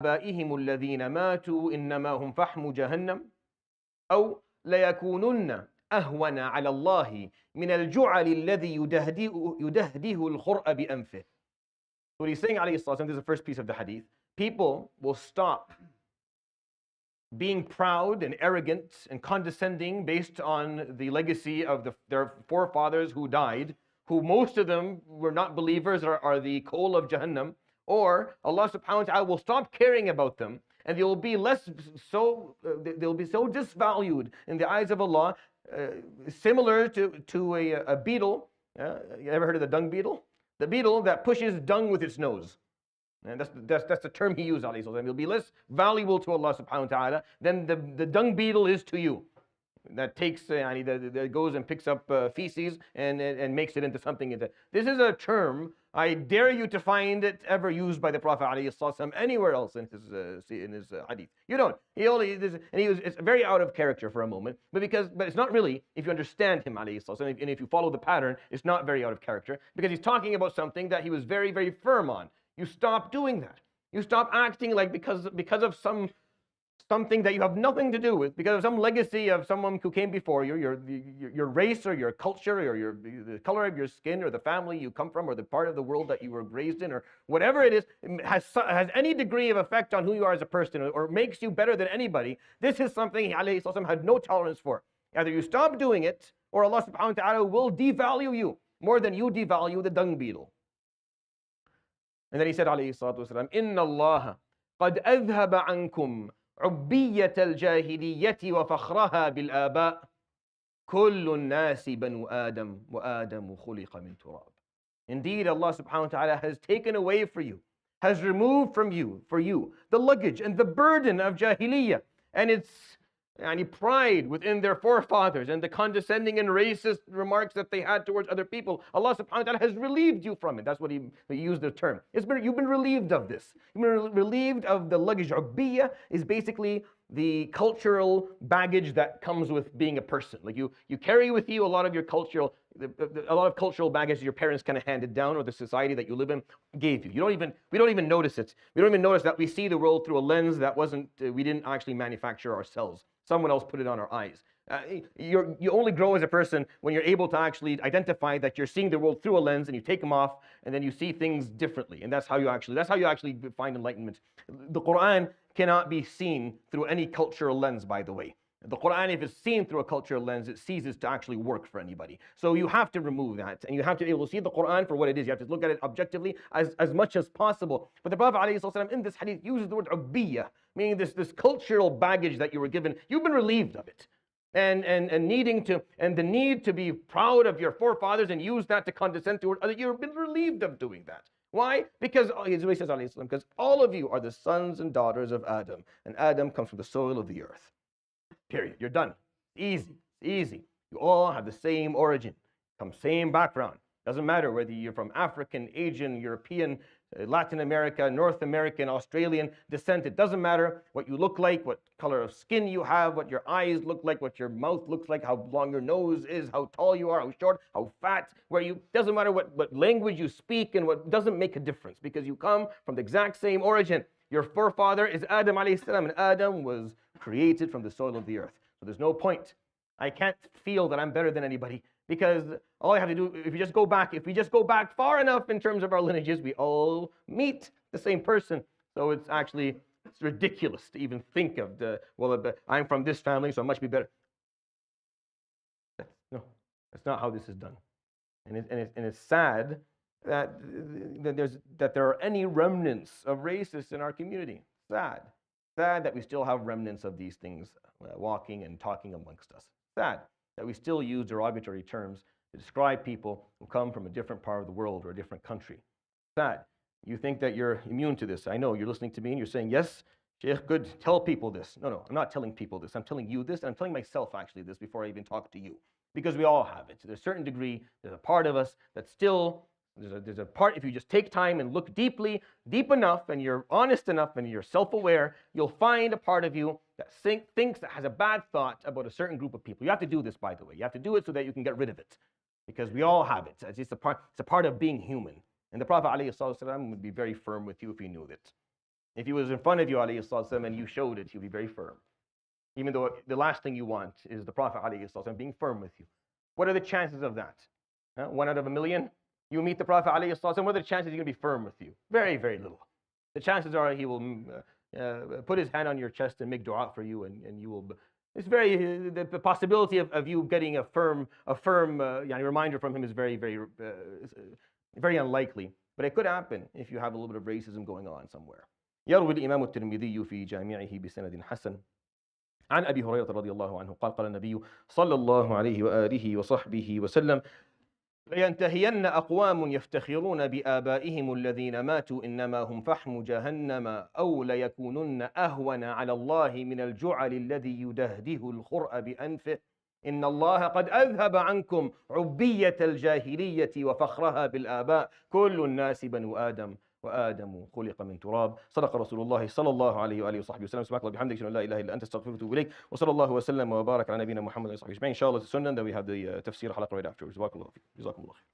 آبائهم الذين ماتوا إنما هم فحم جهنم أو ليكونن أهون على الله من الجعل الذي يدهده الخرء بأنفه. What he's saying, عليه الصلاة والسلام, this is the first piece of the hadith. People will stop being proud and arrogant and condescending based on the legacy of their forefathers who died, who most of them were not believers or are the coal of Jahannam, or Allah subhanahu wa ta'ala will stop caring about them and they'll be they'll be so disvalued in the eyes of Allah, similar to a beetle. You ever heard of the dung beetle? The beetle that pushes dung with its nose. And that's the term he used, alayhi salam. It'll be less valuable to Allah subhanahu wa ta'ala than the dung beetle is to you. That takes, that goes and picks up feces and makes it into something. This is a term, I dare you to find it ever used by the Prophet alayhi salam anywhere else in his hadith. You don't. It's very out of character for a moment, but it's not really, if you understand him alayhi salam, and if you follow the pattern, it's not very out of character, because he's talking about something that he was very, very firm on. You stop doing that. You stop acting like because of something that you have nothing to do with, because of some legacy of someone who came before you, your race or your culture or the color of your skin or the family you come from or the part of the world that you were raised in or whatever it is, has any degree of effect on who you are as a person or makes you better than anybody. This is something he alayhi salam had no tolerance for. Either you stop doing it or Allah subhanahu wa ta'ala will devalue you more than you devalue the dung beetle. And then he said, alayhi salatu wasalam, Inna Allah qad أذهب عنكم عبية الجاهلية وفخرها بالآباء كل الناس بنو آدم وآدم خلق من تراب. Indeed, Allah subhanahu wa ta'ala has taken away for you, has removed for you, the luggage and the burden of jahiliyyah and its pride within their forefathers and the condescending and racist remarks that they had towards other people. Allah subhanahu wa ta'ala has relieved you from it. That's what he used the term. You've been relieved of this. You've been relieved of the luggage. Ubbiyah is basically the cultural baggage that comes with being a person. Like you carry with you a lot of your cultural baggage your parents kind of handed down, or the society that you live in gave you. We don't even notice it. We don't even notice that we see the world through a lens that we didn't actually manufacture ourselves. Someone else put it on our eyes. You only grow as a person when you're able to actually identify that you're seeing the world through a lens, and you take them off, and then you see things differently. And that's how you actually find enlightenment. The Quran cannot be seen through any cultural lens, by the way. The Quran, if it's seen through a cultural lens, it ceases to actually work for anybody. So you have to remove that, and you have to be able to see the Quran for what it is. You have to look at it objectively as much as possible. But the Prophet __, in this hadith uses the word ubbiyah, meaning this cultural baggage that you were given. You've been relieved of it. And the need to be proud of your forefathers and use that to condescend toward others, you've been relieved of doing that. Why? Because he says, because all of you are the sons and daughters of Adam, and Adam comes from the soil of the earth. Period. You're done. Easy. You all have the same origin, from same background. Doesn't matter whether you're from African, Asian, European, Latin America, North American, Australian descent. It doesn't matter what you look like, what color of skin you have, what your eyes look like, what your mouth looks like, how long your nose is, how tall you are, how short, how fat, doesn't matter what language you speak, and what doesn't make a difference, because you come from the exact same origin. Your forefather is Adam alayhi salam, and Adam was created from the soil of the earth. So there's no point. I can't feel that I'm better than anybody, because all I have to do, if we just go back far enough in terms of our lineages, we all meet the same person. So it's ridiculous to even think of I'm from this family, so I must be better. No, that's not how this is done. And it's sad that there are any remnants of racists in our community. Sad that we still have remnants of these things walking and talking amongst us. Sad that we still use derogatory terms to describe people who come from a different part of the world or a different country. Sad. You think that you're immune to this. I know you're listening to me and you're saying, yes, Sheikh, good, tell people this. No, I'm not telling people this. I'm telling you this, and I'm telling myself actually this before I even talk to you. Because we all have it. To a certain degree, there's a part of us that still, there's a part, if you just take time and look deep enough, and you're honest enough, and you're self-aware, you'll find a part of you that thinks that has a bad thought about a certain group of people. You have to do this, by the way. You have to do it so that you can get rid of it. Because we all have it. It's a part of being human. And the Prophet ﷺ would be very firm with you if he knew that. If he was in front of you, alayhi salatu and you showed it, he'll be very firm. Even though the last thing you want is the Prophet alayhi salatu being firm with you. What are the chances of that? 1 out of a million? You meet the Prophet alayhi salatu what are the chances he's going to be firm with you? Very, very little. The chances are he will put his hand on your chest and make dua for you, and you will. It's very the possibility of you getting a firm reminder from him is very, very, very unlikely. But it could happen if you have a little bit of racism going on somewhere. يروي الإمام الترمذي في جامعه بسند حسن عن أبي هريرة رضي الله عنه قال النبي صلى الله عليه وآله وصحبه وسلم: لينتهين أقوام يفتخرون بآبائهم الذين ماتوا إنما هم فحم جهنم أو ليكونن أهون على الله من الجعل الذي يدهده الخرء بأنفه إن الله قد أذهب عنكم عبية الجاهلية وفخرها بالآباء كل الناس بنو آدم وآدم خلق من تراب. صدق رسول الله صلى الله عليه وآله وصحبه وسلم. سبحانك اللهم وبحمدك أشهد أن لا إله إلا أنت أستغفرك وأتوب إليك وصلى الله وسلم وبارك على نبينا محمد وعلى آله وصحبه أجمعين. إن شاء الله السنن that we have the tafsir halaqah right afterwards. جزاكم الله خير.